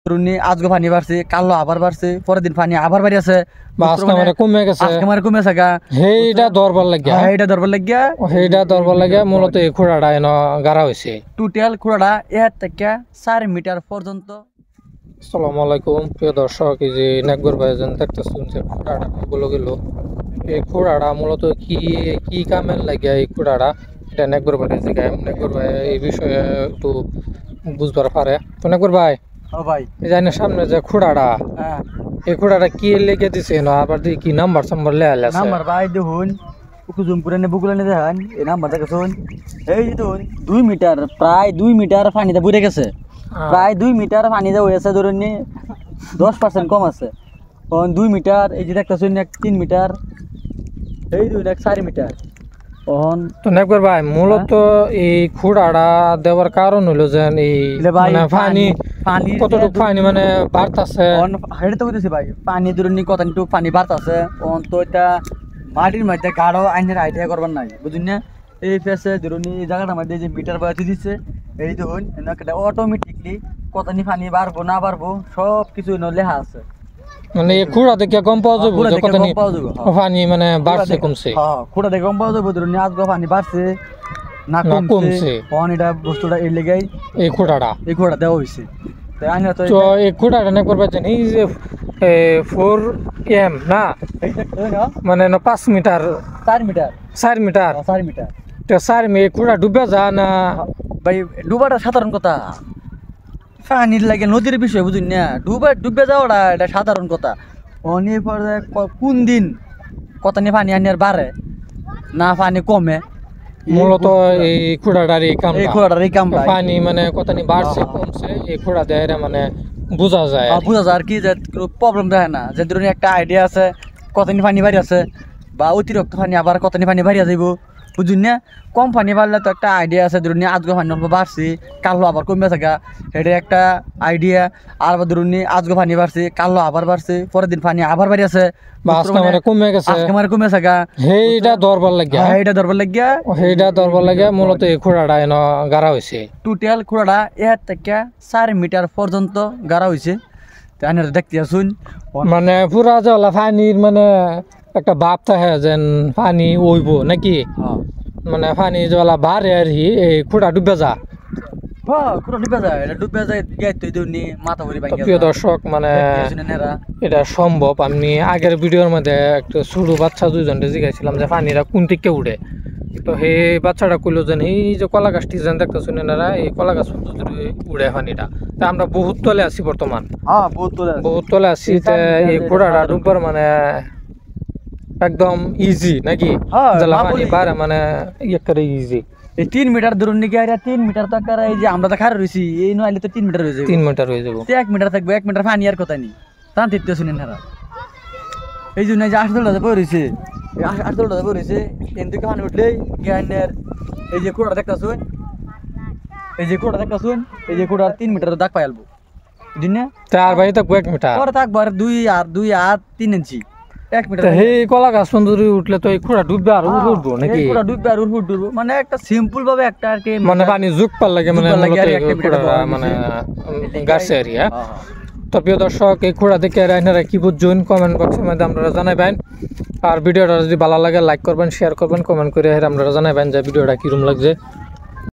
আজকে পানি বাড়ছে, কালো আবার বাড়ছে, পরের দিন পানি আবার বাড়ি আছে, কমে গেছে, কমে থাকা সেইটা দরবার লাগিয়া মূলত এই খুঁড়াটা এনে গাড়া হয়েছে। টোটাল খুঁড়াটা 1 থেকে 4 মিটার পর্যন্ত। আসসালামু আলাইকুম প্রিয় দর্শক, এই যে নেকগর ভাই যেন দেখতেছেন যে খুঁড়াটা বলে গেল, এই খুঁড়াটা মূলত কি কামে লাগিয়া এই খুঁড়াটা, এটা নেকগর ভাই জিগায়। নেকগর ভাই এই বিষয়ে একটু বুঝবার পারে। তো নেকগর ভাই, ও ভাই, এই জানি সামনে যে খুঁড়াটা, এই খুঁড়াটা কি লেগে দিছে না, আবার কি নাম্বার সাম্বার লেয়াল আছে? নাম্বার ভাই দেখুন, কুকুজুমপুরে নে বুকুলানে দেখেন, এই নাম্বার দেখুন, এই যে দেখুন 2 মিটার, প্রায় 2 মিটার পানিতে বুড়ে গেছে, প্রায় 2 মিটার পানিতে হয়েছে, ধরুন 10% কম আছে। 2 মিটার, এই যে দেখতেছেন 3 মিটার, এই 4 মিটার। তো নেকবার ভাই, মূলত এই খুঁড়াটা দেওয়ার কারণ হলো যে এই পানি কতটুকু পানি মানে বাড়তাছে, হেঁটে তো বুঝতেছি ভাই, পানি ধরুন কতটুকু পানি বাড়তাছে, তো এটা মাটির মধ্যে গাঢ় আইনের আইডিয়া করবার নাই, বুঝুন না? এই ফেসে ধরুন এই জায়গাটার মধ্যে যে মিটার বাড়াতে দিচ্ছে, এই ধরুন অটোমেটিকলি কতনি পানি বাড়বো না বাড়বো সব কিছু লেখা আছে। মানে এই খুঁড়া দেখে কম পাওয়া যাবে পানি মানে বাড়ছে কমছে, খুঁড়া দেখে কম পাওয়া যাবে, ধরুন আজকে পানি বাড়ছে না কমছে, এটা বস্তুটা এই লেগাই এই খুঁড়াটা দেওয়া হয়েছে। তো এই খুঁড়াটা নেকবার পাচ্ছেন এই যে 4 না মানে 5 মিটার 4 মিটার 4 মিটার 4 মিটার, তো 4 মিটার খুঁড়া ডুবে যা না ভাই? ডুবাটা সাধারণ কথা, পানির লাগে নদীর বিষয়, বুঝুন না? ডুবে যাওয়াটা এটা সাধারণ কথা। কোন দিন কত নিয়ে পানি আনিয়ার বাড়ে না পানি কমে, মূলত এই খুঁড়াটার এই কাম পানি মানে কতনি বাড়ছে কমছে এই খুঁড়া দেয় মানে বোঝা যায় আর কি, যে প্রবলেম দেখে না, যে ধরুন একটা আইডিয়া আছে কতনি পানি বাড়ি আছে, বা অতিরিক্ত পানি আবার কতনি পানি বাড়িয়া যাইব, বুঝুন না? কম পানি বাড়লে তো একটা আইডিয়া আছে, ধরুন আজকে পানি অল্প বাড়ছে, কালো আবার কমে থাকা, এটা একটা আইডিয়া। আর ধরুন আজকে পানি বাড়ছে, কালো আবার বাড়ছে, পরের দিন পানি আবার বাড়ি আছে, কমে থাকা, সেইটা দরবার লাগিয়া মূলত এই খুঁড়াটা এনে গাড়া হয়েছে। টোটাল খুঁড়াটা 1 থেকে 4 মিটার পর্যন্ত গাড়া হয়েছে। দেখতে আসুন, মানে পুরা জলা পানির মানে একটা ভাব থাকে যেন পানি ওইব নাকি, মানে পানি জলা বাড়ে আর কি, এই খুঁড়া ডুবে যা প্রিয় দর্শক, মানে এটা সম্ভব। আমি আগের ভিডিওর মধ্যে একটা ছোট বাচ্চা 2জনকে জিজ্ঞাসিলাম যে পানিরা কোন দিকে উঠে, তো সেই বাচ্চাটা কইলো যে এই যে কলা গাছটি যেন দেখতেছেন এনারা, এই কলা গাছ উড়ে পানিটা। তা আমরা বহুত তলে আছি বর্তমান, বহুত তলে আছি, এই ঘোড়াটা ডুববার মানে একদম ইজি নাকি, পানি বাড়ে মানে ইজি। এই 3 মিটার ধরুন নাকি, 3 মিটার তো এই যে আমরা তো খারাপ রয়েছি, এই নইলে তো 3 মিটার হয়ে যাবে, 3 মিটার হয়ে যাবো, 1 মিটার থাকবে, 1 মিটার পানি আর কথা নেই, তা দেখতে শুনেন না। এই জন্য যে 8 পড়েছে, 8 পড়েছে, কিন্তু পানি উঠলেই জ্ঞানের এই যে খুঁড়া দেখতেছুন, এই যে 3 মিটার দাগ পাই আলবো, বুঝলেন না? তার বাইরে থাকবো 1 মিটার, পরে থাকবো আর 2 আর 3 ইঞ্চি, 1 মিটার। এই কলা গাছ সুন্দরী উঠলে তো এই খুঁড়া ডুববে আর উঠবো নাকি, উঠবো মানে একটা সিম্পল ভাবে একটা আর কি, মানে পানি যুগ পার লাগে মানে গাছে এরিয়া। তো প্রিয় দর্শক, এই খুঁড়া দেখে আপনারা কি বুঝছেন কমেন্ট বক্সের মধ্যে আপনারা জানাবেন। আর ভিডিওটা যদি ভালো লাগে লাইক করবেন, শেয়ার করবেন, কমেন্ট করে আপনারা জানাবেন যে ভিডিওটা কিরকম লাগছে।